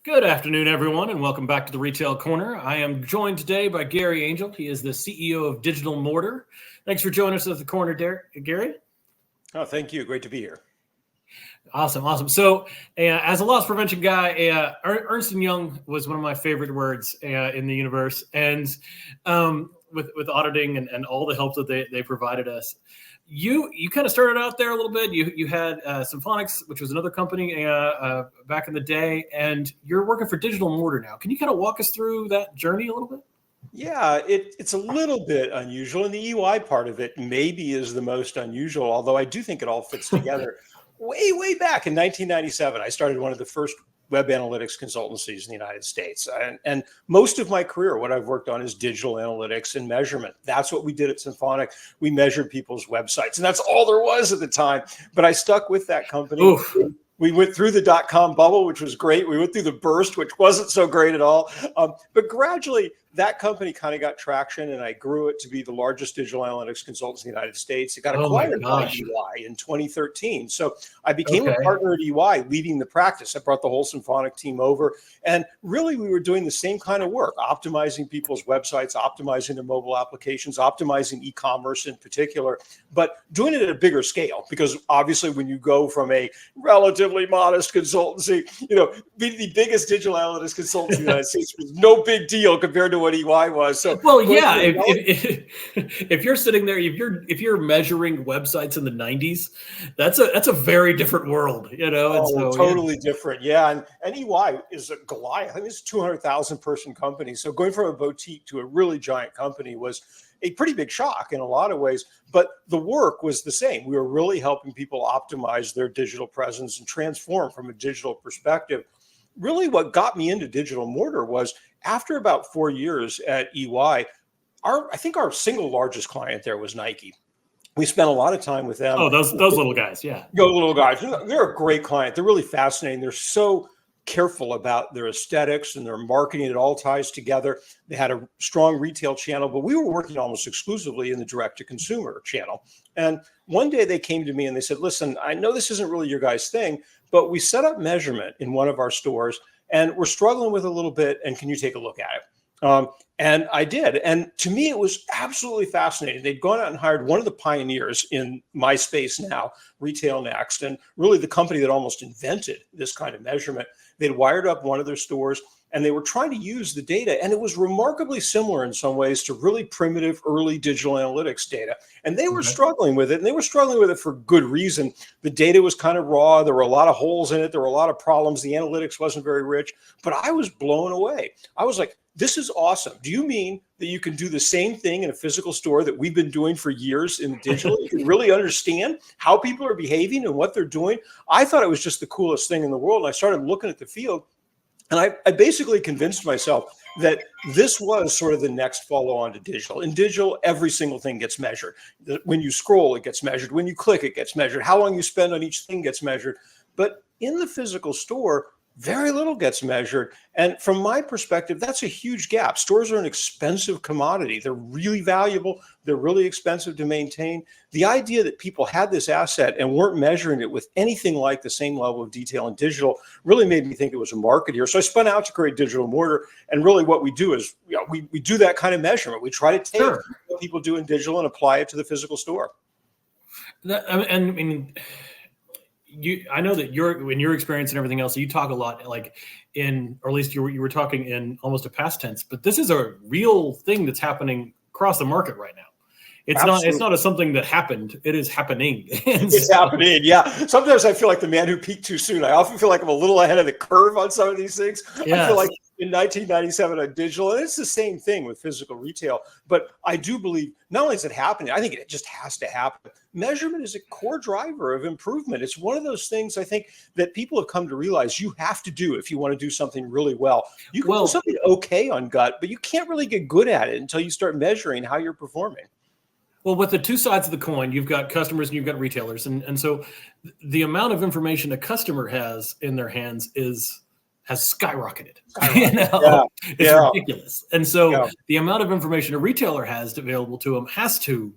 Good afternoon, everyone, and welcome back to the Retail Corner. I am joined today by Gary Angel. He is the CEO of Digital Mortar. Thanks for joining us at the corner, Gary. Oh, thank you. Great to be here. Awesome. So, as a loss prevention guy, Ernst & Young was one of my favorite words in the universe, and with auditing and all the help that they provided us. You kind of started out there a little bit. You had Symphonics, which was another company back in the day, and you're working for Digital Mortar now. Can you kind of walk us through that journey a little bit? Yeah, it's a little bit unusual, and the UI part of it maybe is the most unusual, although I do think it all fits together. Way back in 1997, I started one of the first web analytics consultancies in the United States. And most of my career, what I've worked on is digital analytics and measurement. That's what we did at Symphonic. We measured people's websites, and that's all there was at the time. But I stuck with that company. Oof. We went through the dot-com bubble, which was great. We went through the burst, which wasn't so great at all. But gradually, that company kind of got traction, and I grew it to be the largest digital analytics consultant in the United States. It got acquired by EY in 2013. So I became a partner at EY, leading the practice. I brought the whole Symphonic team over. And really, we were doing the same kind of work, optimizing people's websites, optimizing their mobile applications, optimizing e-commerce in particular, but doing it at a bigger scale. Because obviously, when you go from a relatively modest consultancy, be the biggest digital analytics consultancy in the United States was no big deal compared to what EY was. So, well, yeah, if you're sitting there, if you're measuring websites in the 90s, that's a very different world, totally different. Yeah, and EY is a Goliath. I think it's a 200,000 person company. So going from a boutique to a really giant company was a pretty big shock in a lot of ways, but the work was the same. We were really helping people optimize their digital presence and transform from a digital perspective. Really what got me into Digital Mortar was after about 4 years at EY, I think our single largest client there was Nike. We spent a lot of time with them. Oh, those little guys, yeah. Those little guys. They're a great client. They're really fascinating. They're so careful about their aesthetics and their marketing. It all ties together. They had a strong retail channel, but we were working almost exclusively in the direct-to-consumer channel. And one day they came to me and they said, listen, I know this isn't really your guys' thing, but we set up measurement in one of our stores and we're struggling with it a little bit. And can you take a look at it? And I did. And to me, it was absolutely fascinating. They'd gone out and hired one of the pioneers in my space now, Retail Next, and really the company that almost invented this kind of measurement. They'd wired up one of their stores and they were trying to use the data. And it was remarkably similar in some ways to really primitive early digital analytics data. And they were struggling with it, and they were struggling with it for good reason. The data was kind of raw. There were a lot of holes in it. There were a lot of problems. The analytics wasn't very rich, but I was blown away. I was like, this is awesome. Do you mean that you can do the same thing in a physical store that we've been doing for years in digital? You can really understand how people are behaving and what they're doing. I thought it was just the coolest thing in the world. And I started looking at the field, and I basically convinced myself that this was sort of the next follow on to digital. In digital, every single thing gets measured. When you scroll, it gets measured. When you click, it gets measured. How long you spend on each thing gets measured. But in the physical store, very little gets measured. And from my perspective, that's a huge gap. Stores are an expensive commodity. They're really valuable. They're really expensive to maintain. The idea that people had this asset and weren't measuring it with anything like the same level of detail in digital really made me think it was a market here. So I spun out to create Digital Mortar. And really what we do is we do that kind of measurement. We try to take what people do in digital and apply it to the physical store. I know that in your experience and everything else, you talk a lot or at least you were talking in almost a past tense, but this is a real thing that's happening across the market right now. It's not something that happened. It is happening. It's happening. Yeah. Sometimes I feel like the man who peaked too soon. I often feel like I'm a little ahead of the curve on some of these things. Yes. I feel like in 1997 on digital, and it's the same thing with physical retail. But I do believe not only is it happening, I think it just has to happen. Measurement is a core driver of improvement. It's one of those things I think that people have come to realize you have to do if you want to do something really well. You can do something okay on gut, but you can't really get good at it until you start measuring how you're performing. Well, with the two sides of the coin, you've got customers and you've got retailers. And so the amount of information a customer has in their hands has skyrocketed. It's ridiculous. And so the amount of information a retailer has available to them has to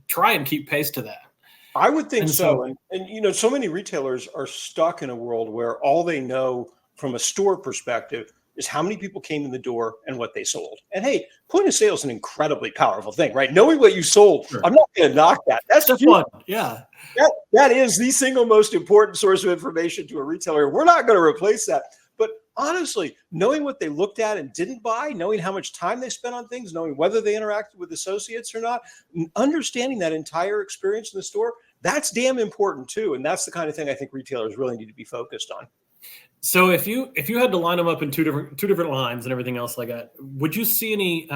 try and keep pace to that. I would think so. And so many retailers are stuck in a world where all they know from a store perspective is how many people came in the door and what they sold. And hey, point of sale is an incredibly powerful thing, right? Knowing what you sold, Sure. I'm not going to knock that. That's Step one. Yeah. That is the single most important source of information to a retailer. We're not going to replace that. But honestly, knowing what they looked at and didn't buy, knowing how much time they spent on things, knowing whether they interacted with associates or not, understanding that entire experience in the store, that's damn important too. And that's the kind of thing I think retailers really need to be focused on. So if you had to line them up in two different lines and everything else like that, would you see any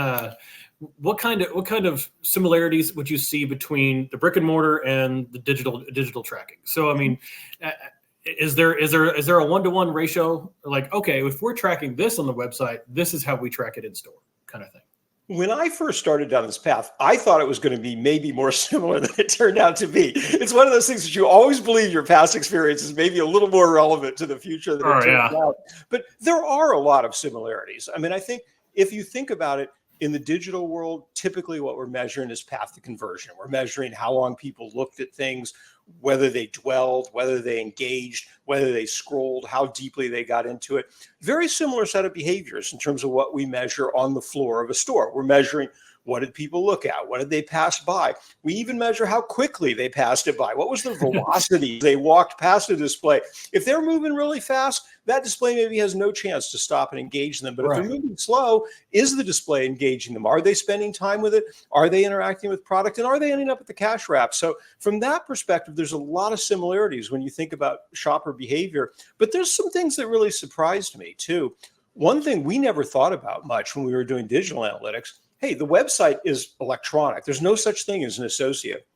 what kind of similarities would you see between the brick and mortar and the digital tracking? So I mean, is there a 1-to-1 ratio? Like, okay, if we're tracking this on the website, this is how we track it in store, kind of thing. When I first started down this path, I thought it was going to be maybe more similar than it turned out to be. It's one of those things that you always believe your past experience is maybe a little more relevant to the future than it turns out. But there are a lot of similarities. I mean, I think if you think about it, in the digital world, typically what we're measuring is path to conversion. We're measuring how long people looked at things, whether they dwelled, whether they engaged, whether they scrolled, how deeply they got into it. Very similar set of behaviors in terms of what we measure on the floor of a store. We're measuring what did people look at? What did they pass by? We even measure how quickly they passed it by. What was the velocity they walked past the display? If they're moving really fast, that display maybe has no chance to stop and engage them. But if they're moving slow, is the display engaging them? Are they spending time with it? Are they interacting with product? And are they ending up at the cash wrap? So from that perspective, there's a lot of similarities when you think about shopper behavior. But there's some things that really surprised me too. One thing we never thought about much when we were doing digital analytics, hey, the website is electronic. There's no such thing as an associate.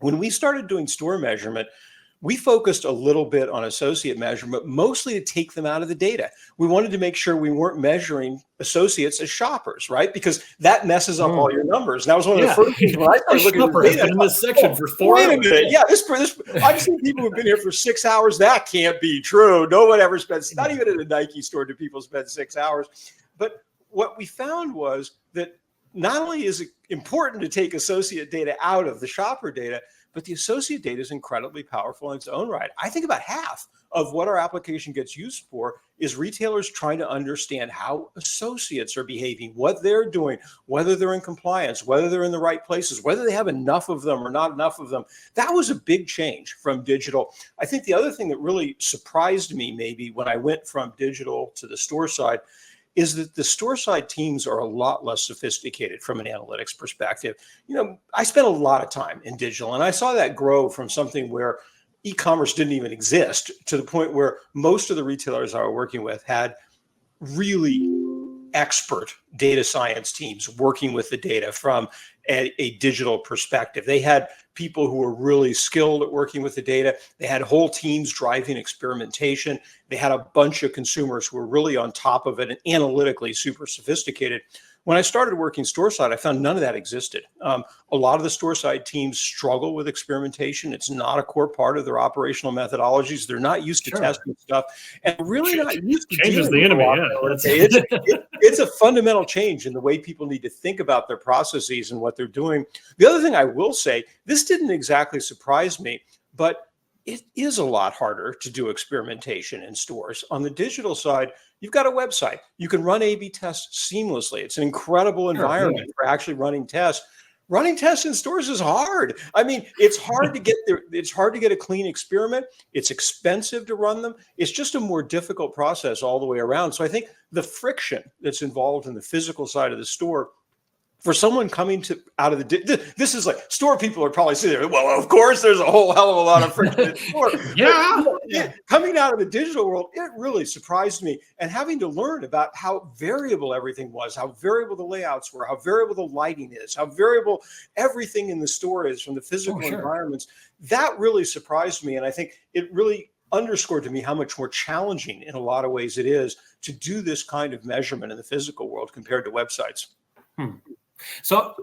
When we started doing store measurement, we focused a little bit on associate measurement, mostly to take them out of the data. We wanted to make sure we weren't measuring associates as shoppers, right? Because that messes up all your numbers. And that was one of the first things when I started looking at the data. In this section for 4 hours. Wait a minute. Yeah, I've seen people who've been here for 6 hours. That can't be true. No one ever spends, not even at a Nike store do people spend 6 hours. But what we found was that not only is it important to take associate data out of the shopper data, but the associate data is incredibly powerful in its own right. I think about half of what our application gets used for is retailers trying to understand how associates are behaving, what they're doing, whether they're in compliance, whether they're in the right places, whether they have enough of them or not enough of them. That was a big change from digital. I think the other thing that really surprised me maybe when I went from digital to the store side is that the store side teams are a lot less sophisticated from an analytics perspective. You know, I spent a lot of time in digital and I saw that grow from something where e-commerce didn't even exist to the point where most of the retailers I was working with had really expert data science teams working with the data from a digital perspective. They had people who were really skilled at working with the data. They had whole teams driving experimentation. They had a bunch of consumers who were really on top of it and analytically super sophisticated. When I started working store side, I found none of that existed. A lot of the store side teams struggle with experimentation. It's not a core part of their operational methodologies. They're not used to testing stuff, and really not used to changes the enemy. It's a fundamental change in the way people need to think about their processes and what they're doing. The other thing I will say, this didn't exactly surprise me, but it is a lot harder to do experimentation in stores. On the digital side, you've got a website. You can run A/B tests seamlessly. It's an incredible environment for actually running tests. Running tests in stores is hard. I mean, it's hard to get there. It's hard to get a clean experiment. It's expensive to run them. It's just a more difficult process all the way around. So I think the friction that's involved in the physical side of the store for someone coming out of this is like store people are probably sitting there. Well, of course, there's a whole hell of a lot of friction in store. Coming out of the digital world, it really surprised me. And having to learn about how variable everything was, how variable the layouts were, how variable the lighting is, how variable everything in the store is from the physical environments, that really surprised me. And I think it really underscored to me how much more challenging in a lot of ways it is to do this kind of measurement in the physical world compared to websites. So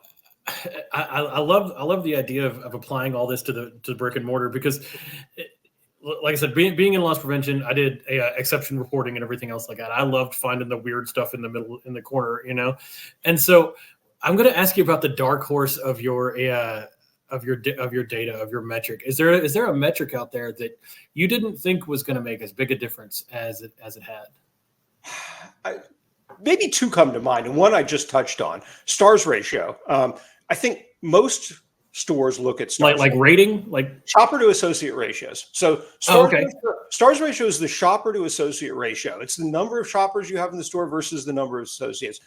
I love the idea of applying all this to the brick and mortar because, like I said, being in loss prevention, I did exception reporting and everything else like that. I loved finding the weird stuff in the middle, in the corner, you know. And so I'm going to ask you about the dark horse of your data, of your metric. Is there a metric out there that you didn't think was going to make as big a difference as it had? Maybe two come to mind, and one I just touched on: stars ratio. I think most stores look at stars like rating, like shopper to associate ratios. So stars ratio is the shopper to associate ratio. It's the number of shoppers you have in the store versus the number of associates.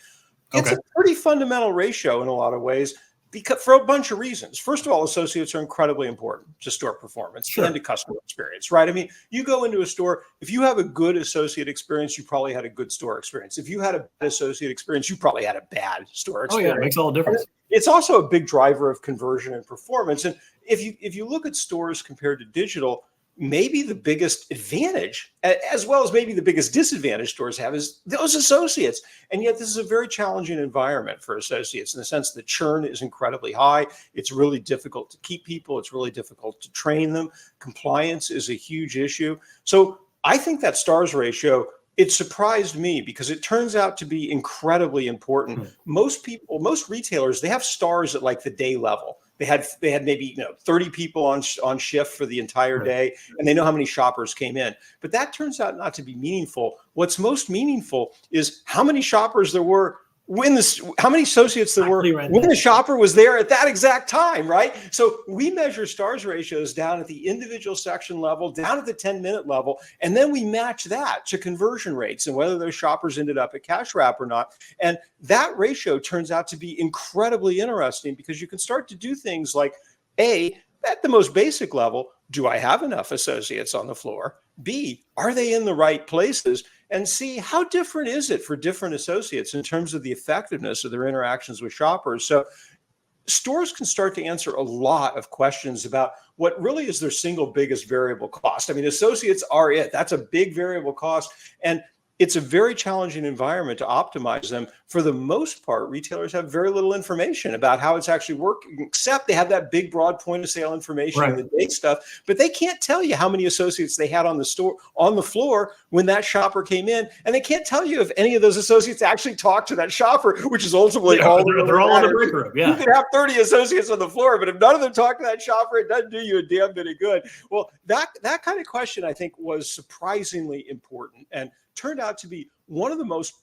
It's a pretty fundamental ratio in a lot of ways, because for a bunch of reasons. First of all, associates are incredibly important to store performance and to customer experience, right? I mean, you go into a store, if you have a good associate experience, you probably had a good store experience. If you had a bad associate experience, you probably had a bad store experience. Oh yeah, it makes all the difference. It's also a big driver of conversion and performance. And if you look at stores compared to digital, maybe the biggest advantage, as well as maybe the biggest disadvantage stores have, is those associates. And yet this is a very challenging environment for associates in the sense that churn is incredibly high. It's really difficult to keep people. It's really difficult to train them. Compliance is a huge issue. So I think that stars ratio, it surprised me because it turns out to be incredibly important. Most retailers, they have stars at like the day level. They had maybe 30 people on shift for the entire day, and they know how many shoppers came in. But that turns out not to be meaningful. What's most meaningful is how many shoppers there were how many associates there were when the shopper was there at that exact time, right? So we measure stars ratios down at the individual section level, down at the 10-minute level, and then we match that to conversion rates and whether those shoppers ended up at cash wrap or not. And that ratio turns out to be incredibly interesting because you can start to do things like, A, at the most basic level, do I have enough associates on the floor? B, are they in the right places? And C, how different is it for different associates in terms of the effectiveness of their interactions with shoppers? So stores can start to answer a lot of questions about what really is their single biggest variable cost. I mean, associates are it. That's a big variable cost. And it's a very challenging environment to optimize them. For the most part, retailers have very little information about how it's actually working, except they have that big, broad point of sale information and the date stuff, but they can't tell you how many associates they had on the floor when that shopper came in. And they can't tell you if any of those associates actually talked to that shopper, which is ultimately all they're all in the break room. Yeah. You can have 30 associates on the floor, but if none of them talk to that shopper, it doesn't do you a damn bit of good. Well, that kind of question, I think, was surprisingly important and turned out to be one of the most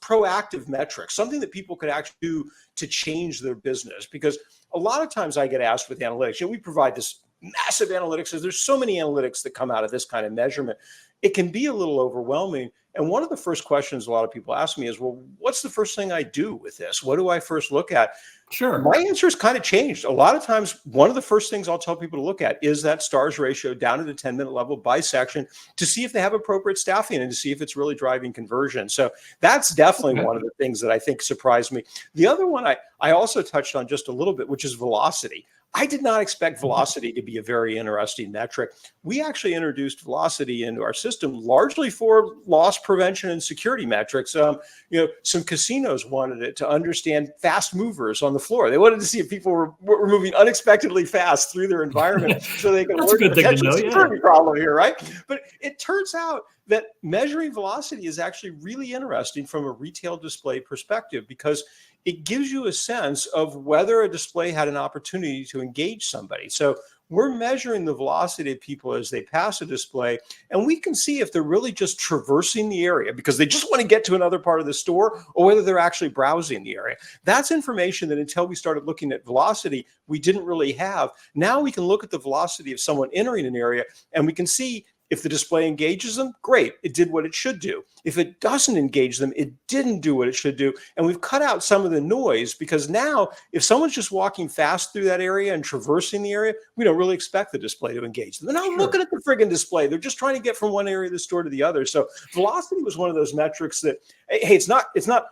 proactive metrics, something that people could actually do to change their business. Because a lot of times I get asked with analytics, we provide this massive analytics. There's so many analytics that come out of this kind of measurement. It can be a little overwhelming. And one of the first questions a lot of people ask me is, well, what's the first thing I do with this? What do I first look at? Sure. My answer has kind of changed. A lot of times, one of the first things I'll tell people to look at is that stars ratio down to the 10-minute level by section to see if they have appropriate staffing and to see if it's really driving conversion. So that's definitely one of the things that I think surprised me. The other one I also touched on just a little bit, which is velocity. I did not expect velocity to be a very interesting metric. We actually introduced velocity into our system largely for loss prevention and security metrics. Some casinos wanted it to understand fast movers on the floor. They wanted to see if people were moving unexpectedly fast through their environment so they could alert the potential security problem here, right? But it turns out that measuring velocity is actually really interesting from a retail display perspective because it gives you a sense of whether a display had an opportunity to engage somebody. So we're measuring the velocity of people as they pass a display, and we can see if they're really just traversing the area because they just want to get to another part of the store or whether they're actually browsing the area. That's information that until we started looking at velocity, we didn't really have. Now we can look at the velocity of someone entering an area, and we can see if the display engages them, great, it did what it should do. If it doesn't engage them, it didn't do what it should do. And we've cut out some of the noise because now if someone's just walking fast through that area and traversing the area, we don't really expect the display to engage them. They're not looking at the friggin' display. They're just trying to get from one area of the store to the other. So velocity was one of those metrics that, hey, it's not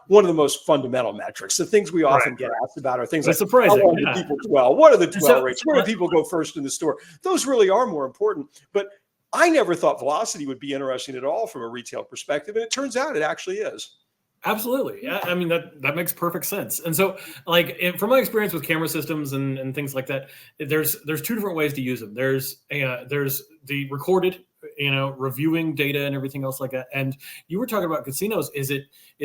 one of the most fundamental metrics. The things we often get asked about are things like, surprising. How long do people dwell? What are the dwell rates? Where do people go first in the store? Those really are more important. But I never thought velocity would be interesting at all from a retail perspective, and it turns out it actually is. Absolutely. Yeah. I mean, that makes perfect sense. And so from my experience with camera systems and things like that, there's two different ways to use them. There's the recorded, reviewing data and everything else like that. And you were talking about casinos. Is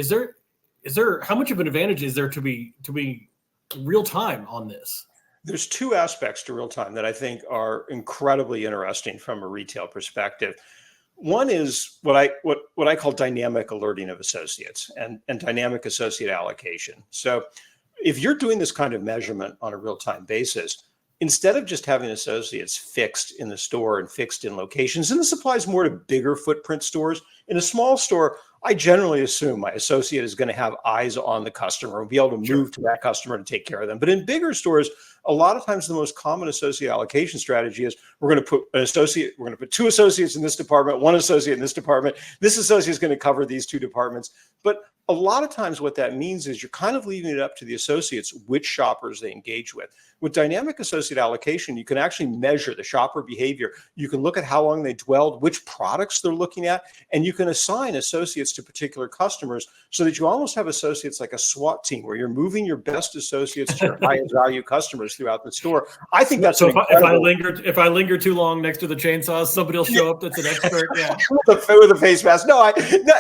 there how much of an advantage is there to be real time on this? There's two aspects to real time that I think are incredibly interesting from a retail perspective. One is what I call dynamic alerting of associates and dynamic associate allocation. So if you're doing this kind of measurement on a real-time basis, instead of just having associates fixed in the store and fixed in locations, and this applies more to bigger footprint stores. In a small store, I generally assume my associate is going to have eyes on the customer and be able to move to that customer to take care of them. But in bigger stores, a lot of times the most common associate allocation strategy is we're going to put two associates in this department, one associate in this department. This associate is going to cover these two departments. But a lot of times what that means is you're kind of leaving it up to the associates which shoppers they engage with. With dynamic associate allocation, you can actually measure the shopper behavior. You can look at how long they dwelled, which products they're looking at, and you can assign associates to particular customers so that you almost have associates like a SWAT team where you're moving your best associates to your highest value customers throughout the store. I think that's so. If I linger too long next to the chainsaws, somebody will show up that's an expert. Yeah, with a face mask. No,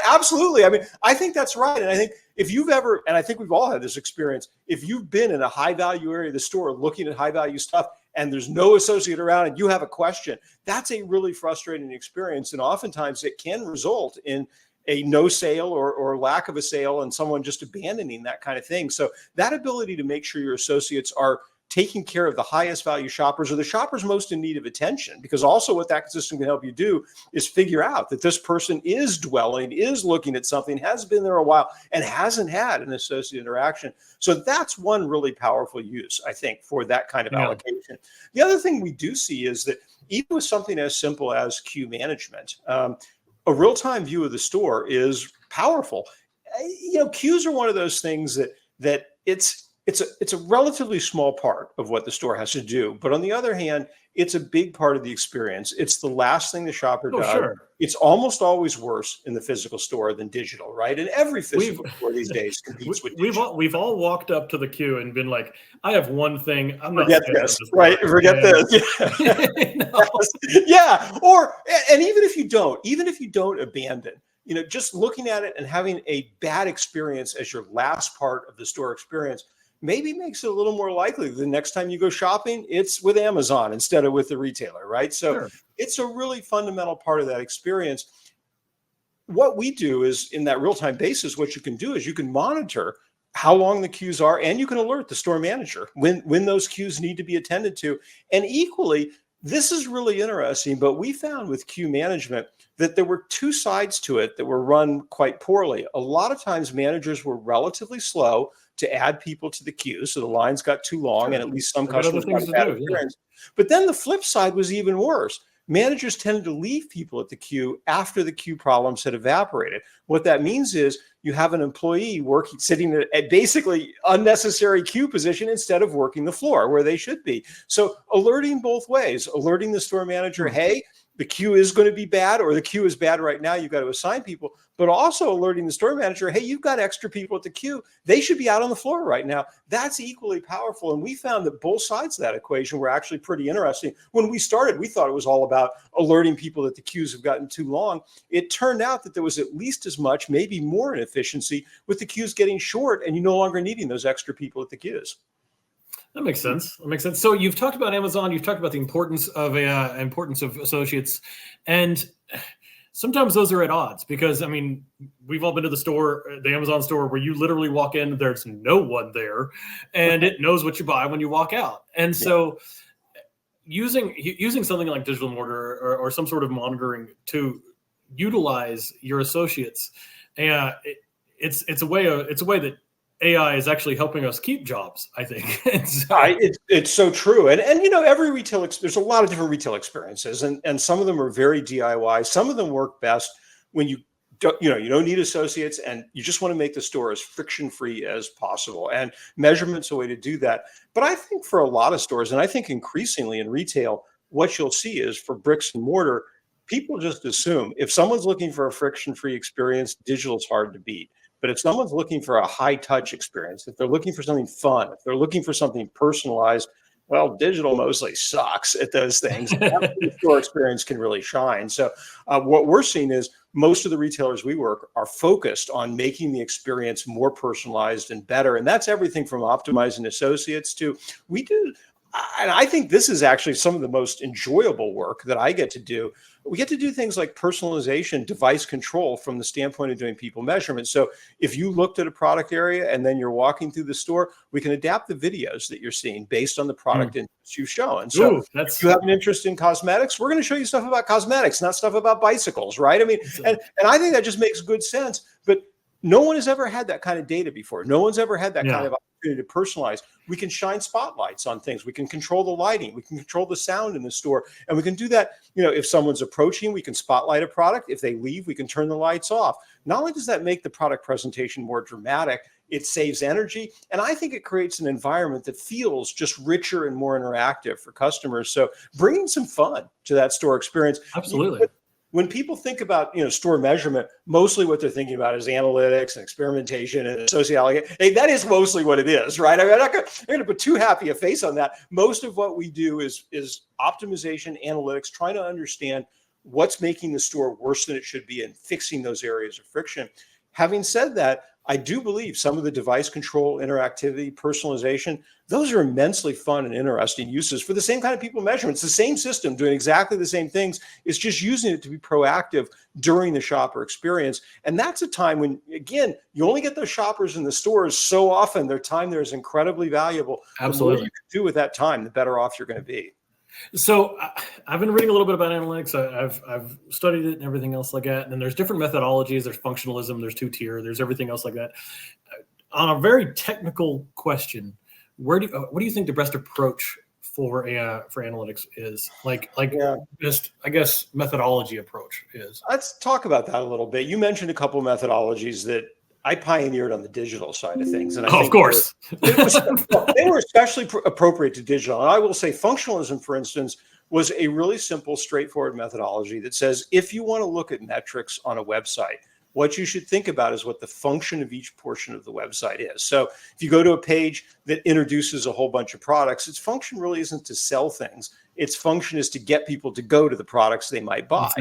absolutely. I mean, I think that's right. And I think if you've ever, and I think we've all had this experience, if you've been in a high value area of the store looking at high value stuff and there's no associate around and you have a question, that's a really frustrating experience. And oftentimes it can result in a no sale or lack of a sale and someone just abandoning that kind of thing. So that ability to make sure your associates are taking care of the highest value shoppers or the shoppers most in need of attention, because also what that system can help you do is figure out that this person is dwelling, is looking at something, has been there a while, and hasn't had an associate interaction. So that's one really powerful use, I think, for that kind of allocation. The other thing we do see is that even with something as simple as queue management, a real-time view of the store is powerful. Queues are one of those things that it's a relatively small part of what the store has to do. But on the other hand, it's a big part of the experience. It's the last thing the shopper does. Sure. It's almost always worse in the physical store than digital, right? And every physical store these days competes with digital. We've all walked up to the queue and been like, I have one thing. I'm not forget this, right? Forget this. Yeah. And even if you don't abandon, just looking at it and having a bad experience as your last part of the store experience maybe makes it a little more likely the next time you go shopping, it's with Amazon instead of with the retailer, right? So It's a really fundamental part of that experience. What we do is in that real-time basis, what you can do is you can monitor how long the queues are, and you can alert the store manager when those queues need to be attended to. And equally, this is really interesting, but we found with queue management that there were two sides to it that were run quite poorly. A lot of times managers were relatively slow to add people to the queue, so the lines got too long, and at least some customers got a bad experience. But then the flip side was even worse. Managers tended to leave people at the queue after the queue problems had evaporated. What that means is you have an employee sitting at basically unnecessary queue position instead of working the floor where they should be. So alerting both ways, alerting the store manager, hey, the queue is going to be bad, or the queue is bad right now, you've got to assign people, but also alerting the store manager, hey, you've got extra people at the queue. They should be out on the floor right now. That's equally powerful. And we found that both sides of that equation were actually pretty interesting. When we started, we thought it was all about alerting people that the queues have gotten too long. It turned out that there was at least as much, maybe more inefficiency with the queues getting short and you no longer needing those extra people at the queues. That makes sense. So you've talked about Amazon. You've talked about the importance of associates, and sometimes those are at odds because we've all been to the Amazon store, where you literally walk in, there's no one there, and it knows what you buy when you walk out. And so, using something like Digital Mortar or some sort of monitoring to utilize your associates, it's a way that AI is actually helping us keep jobs, I think. It's so true. And every retail, there's a lot of different retail experiences, and some of them are very DIY. Some of them work best when you don't need associates and you just want to make the store as friction-free as possible. And measurement's a way to do that. But I think for a lot of stores, and I think increasingly in retail, what you'll see is for bricks and mortar, people just assume if someone's looking for a friction-free experience, digital's hard to beat. But if someone's looking for a high touch experience, if they're looking for something fun, if they're looking for something personalized, well, digital mostly sucks at those things. The store experience can really shine. So what we're seeing is most of the retailers we work are focused on making the experience more personalized and better. And that's everything from optimizing associates to we do And I think this is actually some of the most enjoyable work that I get to do. We get to do things like personalization, device control from the standpoint of doing people measurement. So if you looked at a product area and then you're walking through the store, we can adapt the videos that you're seeing based on the product interest you've shown. So Ooh, if you have an interest in cosmetics, we're going to show you stuff about cosmetics, not stuff about bicycles, right? I mean, and I think that just makes good sense. But no one has ever had that kind of data before. No one's ever had that kind of opportunity to personalize. We can shine spotlights on things. We can control the lighting. We can control the sound in the store. And we can do that, if someone's approaching, we can spotlight a product. If they leave, we can turn the lights off. Not only does that make the product presentation more dramatic, it saves energy. And I think it creates an environment that feels just richer and more interactive for customers. So bringing some fun to that store experience. Absolutely. When people think about store measurement, mostly what they're thinking about is analytics and experimentation and sociology. Hey, that is mostly what it is, right? I mean, I'm not going to put too happy a face on that. Most of what we do is optimization, analytics, trying to understand what's making the store worse than it should be and fixing those areas of friction. Having said that, I do believe some of the device control, interactivity, personalization, those are immensely fun and interesting uses for the same kind of people measurements. The same system doing exactly the same things. It's just using it to be proactive during the shopper experience. And that's a time when, again, you only get those shoppers in the stores so often. Their time there is incredibly valuable. Absolutely. The more you can do with that time, the better off you're going to be. So I've been reading a little bit about analytics. I've studied it and everything else like that. And there's different methodologies. There's functionalism. There's two-tier. There's everything else like that. On a very technical question, what do you think the best approach for analytics is? Just, I guess, methodology approach is. Let's talk about that a little bit. You mentioned a couple of methodologies that I pioneered on the digital side of things. And I think of course. they were especially appropriate to digital. And I will say functionalism, for instance, was a really simple, straightforward methodology that says, if you want to look at metrics on a website, what you should think about is what the function of each portion of the website is. So if you go to a page that introduces a whole bunch of products, its function really isn't to sell things. Its function is to get people to go to the products they might buy.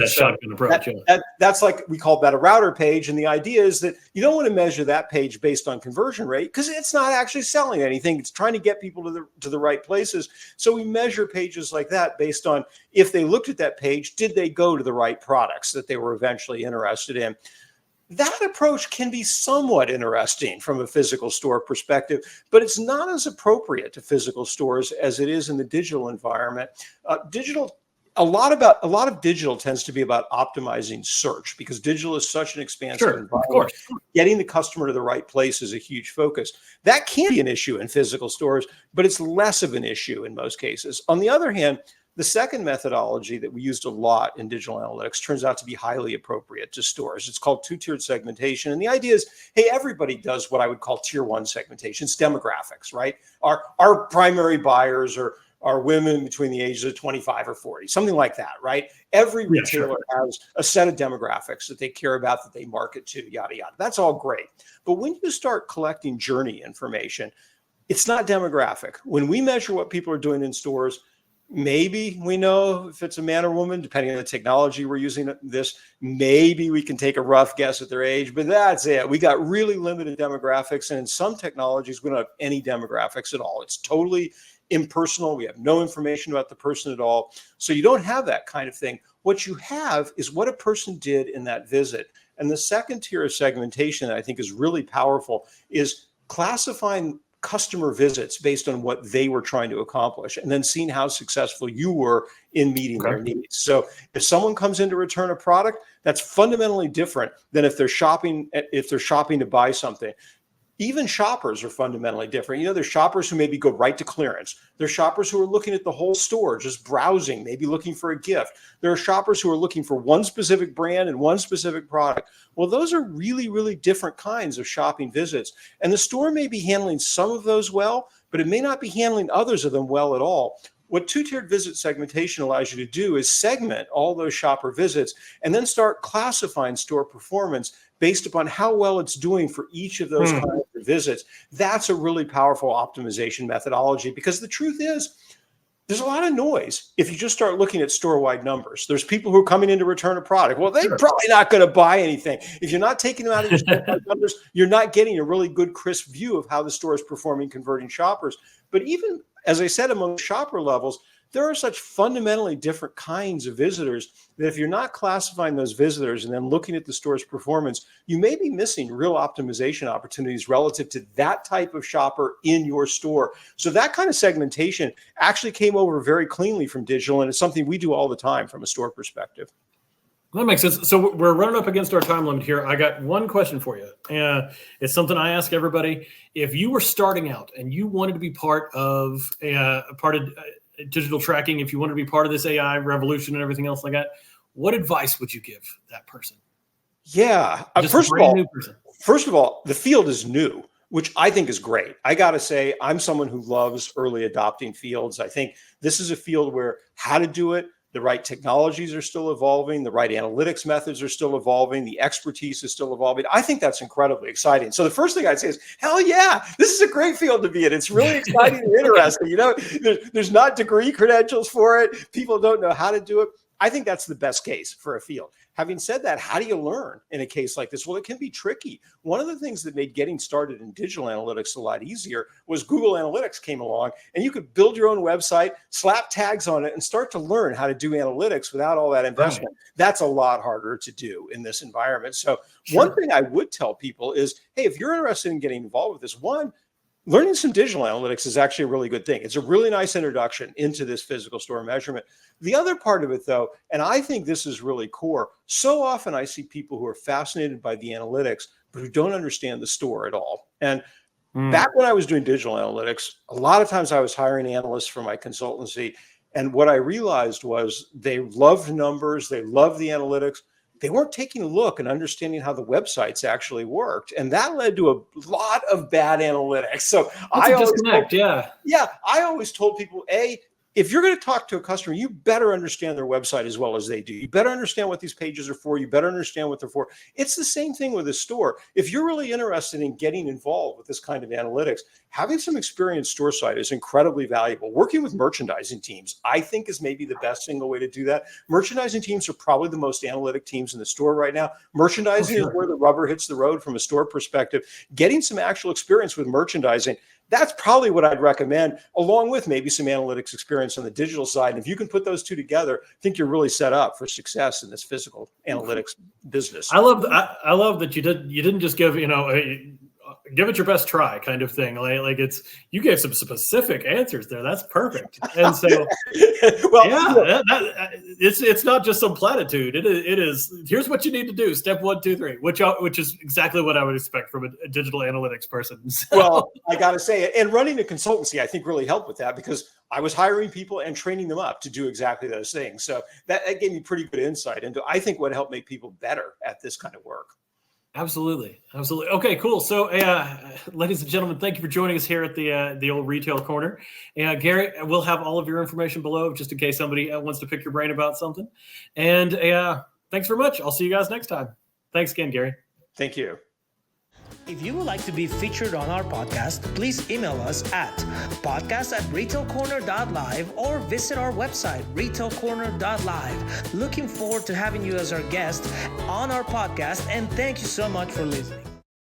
That's like, we call that a router page. And the idea is that you don't want to measure that page based on conversion rate because it's not actually selling anything. It's trying to get people to the right places. So we measure pages like that based on, if they looked at that page, did they go to the right products that they were eventually interested in? That approach can be somewhat interesting from a physical store perspective, but it's not as appropriate to physical stores as it is in the digital environment. A lot of digital tends to be about optimizing search because digital is such an expansive environment. Of course. Getting the customer to the right place is a huge focus. That can be an issue in physical stores, but it's less of an issue in most cases. On the other hand, the second methodology that we used a lot in digital analytics turns out to be highly appropriate to stores. It's called two-tiered segmentation. And the idea is, hey, everybody does what I would call tier one segmentation. It's demographics, right? Our primary buyers are women between the ages of 25 or 40, something like that, right? Every retailer has a set of demographics that they care about, that they market to, yada, yada. That's all great. But when you start collecting journey information, it's not demographic. When we measure what people are doing in stores, maybe we know if it's a man or woman, depending on the technology we're using this, maybe we can take a rough guess at their age, but that's it. We got really limited demographics. And in some technologies, we don't have any demographics at all. It's totally impersonal. We have no information about the person at all. So you don't have that kind of thing. What you have is what a person did in that visit. And the second tier of segmentation that I think is really powerful is classifying customer visits based on what they were trying to accomplish and then seeing how successful you were in meeting their needs. So if someone comes in to return a product, that's fundamentally different than if they're shopping to buy something. Even shoppers are fundamentally different. There's shoppers who maybe go right to clearance. There's shoppers who are looking at the whole store, just browsing, maybe looking for a gift. There are shoppers who are looking for one specific brand and one specific product. Well, those are really, really different kinds of shopping visits. And the store may be handling some of those well, but it may not be handling others of them well at all. What two-tiered visit segmentation allows you to do is segment all those shopper visits and then start classifying store performance based upon how well it's doing for each of those kinds of visits. That's a really powerful optimization methodology because the truth is, there's a lot of noise if you just start looking at store-wide numbers. There's people who are coming in to return a product. Well, they're probably not going to buy anything. If you're not taking them out of your store-wide numbers, you're not getting a really good, crisp view of how the store is performing, converting shoppers. But even as I said, among shopper levels, there are such fundamentally different kinds of visitors that if you're not classifying those visitors and then looking at the store's performance, you may be missing real optimization opportunities relative to that type of shopper in your store. So that kind of segmentation actually came over very cleanly from digital, and it's something we do all the time from a store perspective. That makes sense. So we're running up against our time limit here. I got one question for you. It's something I ask everybody. If you were starting out and you wanted to be part of digital tracking, if you wanted to be part of this AI revolution and everything else like that, what advice would you give that person? Yeah. First of all, the field is new, which I think is great. I got to say, I'm someone who loves early adopting fields. I think this is a field where how to do it, the right technologies are still evolving, the right analytics methods are still evolving, the expertise is still evolving. I think that's incredibly exciting. So the first thing I'd say is, hell yeah, this is a great field to be in. It's really exciting and interesting. You know, there's not degree credentials for it. People don't know how to do it. I think that's the best case for a field. Having said that, how do you learn in a case like this? Well, it can be tricky. One of the things that made getting started in digital analytics a lot easier was Google Analytics came along, and you could build your own website, slap tags on it, and start to learn how to do analytics without all that investment. Right. That's a lot harder to do in this environment. So one thing I would tell people is, hey, if you're interested in getting involved with this, learning some digital analytics is actually a really good thing. It's a really nice introduction into this physical store measurement. The other part of it, though, and I think this is really core, so often I see people who are fascinated by the analytics, but who don't understand the store at all. And back when I was doing digital analytics, a lot of times I was hiring analysts for my consultancy. And what I realized was they loved numbers, they loved the analytics. They weren't taking a look and understanding how the websites actually worked. And that led to a lot of bad analytics. So I always told people, if you're going to talk to a customer, you better understand their website as well as they do. You better understand what these pages are for. You better understand what they're for. It's the same thing with a store. If you're really interested in getting involved with this kind of analytics, having some experience store side is incredibly valuable. Working with merchandising teams, I think, is maybe the best single way to do that. Merchandising teams are probably the most analytic teams in the store right now. Merchandising is where the rubber hits the road from a store perspective. Getting some actual experience with merchandising, that's probably what I'd recommend, along with maybe some analytics experience on the digital side. And if you can put those two together, I think you're really set up for success in this physical analytics business. I love that you didn't just give, give it your best try kind of thing. Like you gave some specific answers there. That's perfect. And so, it's not just some platitude. It is. Here's what you need to do. Step 1, 2, 3, which is exactly what I would expect from a digital analytics person. So. Well, I got to say it. And running a consultancy, I think, really helped with that because I was hiring people and training them up to do exactly those things. So that gave me pretty good insight into, I think, what helped make people better at this kind of work. Absolutely. Okay, cool. So, ladies and gentlemen, thank you for joining us here at the old retail corner. Gary, we'll have all of your information below just in case somebody wants to pick your brain about something. And thanks very much. I'll see you guys next time. Thanks again, Gary. Thank you. If you would like to be featured on our podcast, please email us at podcast@retailcorner.live or visit our website, retailcorner.live. Looking forward to having you as our guest on our podcast, and thank you so much for listening.